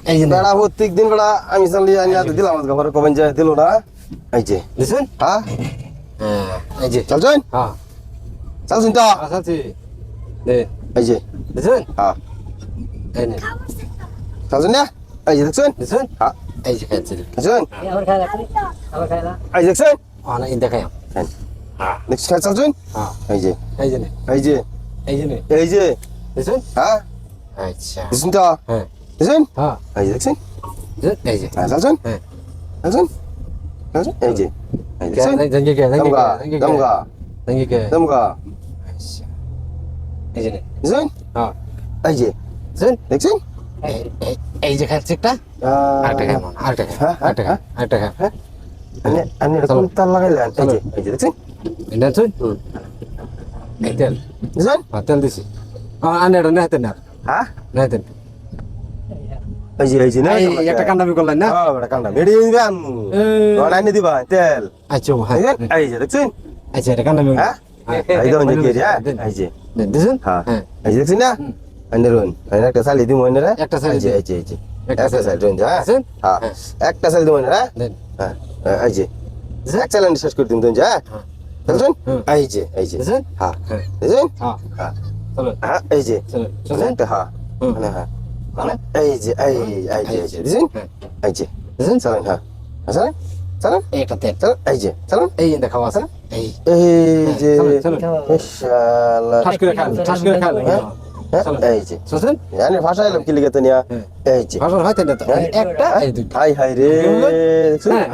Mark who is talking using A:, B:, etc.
A: এই যে
B: বেড়া প্রত্যেক দিন বেড়া আমি চালিয়ে আনি হাতে দিলাম আজকে ঘরে কবেন যায় দিল না এই যে
A: দিছেন
B: হ্যাঁ
A: হ্যাঁ এই যে
B: চলছেন
A: হ্যাঁ
B: চলছেন তো
A: আসাচ্ছি দে
B: এই যে
A: দিছেন
B: হ্যাঁ
A: এই নে
B: চলছেন না এই যে দেখছেন
A: দিছেন
B: হ্যাঁ
A: এই যে খাচ্ছি
B: দেখছেন
C: আমার খাইলা
B: এই যে দেখছেন
A: অনেক ইন দেখাই
B: হ্যাঁ দেখছেন চলছেন
A: হ্যাঁ
B: এই যে
A: এই যে নে
B: এই যে
A: এই যে নে
B: এই যে
A: দিছেন
B: হ্যাঁ
A: আচ্ছা
B: দেখছেন তো
A: হ্যাঁ
B: দেখছেন
A: হ্যাঁ
B: এই যে দেখছেন
A: এই যে
B: হ্যাঁ চলছেন
A: হ্যাঁ
B: চলছেন চলছেন এই যে এই দেখছেন
A: জঙ্গি কে জঙ্গি
B: দমগা
A: কে
B: দমগা
A: জঙ্গি কে
B: দমগা
A: আচ্ছা এই যে নে
B: দেখছেন
A: হ্যাঁ
B: এই যে
A: দিছেন
B: দেখছেন
A: এই যে খাচ্ছি একটা আরেকটা খাই আরেকটা খাই আরেকটা খাই আরেকটা খাই
B: আমি কোন তার লাগাইলেন এই যে দেখছেন
A: এটা তুই এই তেল
B: দেখছেন
A: তেল দিছি আনে নেতেন না
B: হ্যাঁ
A: নেতেন
B: এই যে না
A: এই একটা কান্ডামি করলেন না
B: হ্যাঁ বড় কান্ডা মেডি দিবেন রনাই নি দিবা তেল
A: আচ্ছা হ্যাঁ
B: এই যে দেখছেন
A: আচ্ছা এটা কান্ডামি
B: হ্যাঁ এই দাও যে কি এই যে
A: দিছেন
B: হ্যাঁ
A: হ্যাঁ
B: এই যে দেখছেন না আন্ডারন আমি একটা সালি দিমু না
A: একটা সালি
B: এই যে একটা সালি দিন যা হ্যাঁ একটা সালি দিমু না
A: দেন
B: হ্যাঁ এই যে এক চ্যালেঞ্জ শেষ করে দিন তুই যা দেখছেন এই যে
A: দিছেন
B: হ্যাঁ দেখছেন
A: হ্যাঁ
B: হ্যাঁ
A: চলো
B: হ্যাঁ এই যে
A: চলো চলো
B: একটা হ্যাঁ হ্যাঁ এই যে দেখছেন এই যে
A: দিছেন
B: চলেন হ্যাঁ চলেন চলেন
A: একটা তেল
B: চলেন এই যে চলেন
A: এই যে খাওয়া আছে এই
B: এই যে
A: চলো
B: ইনশাআল্লাহ
A: ঠাস করে খান
B: এই যে
A: শুনছেন
B: জানি ভাষা এলাম কি লিখে তো নিয়া এই যে
A: ভাষণ হয়তো না তো একটা এই দুটো
B: হাই হাই রে
A: হ্যাঁ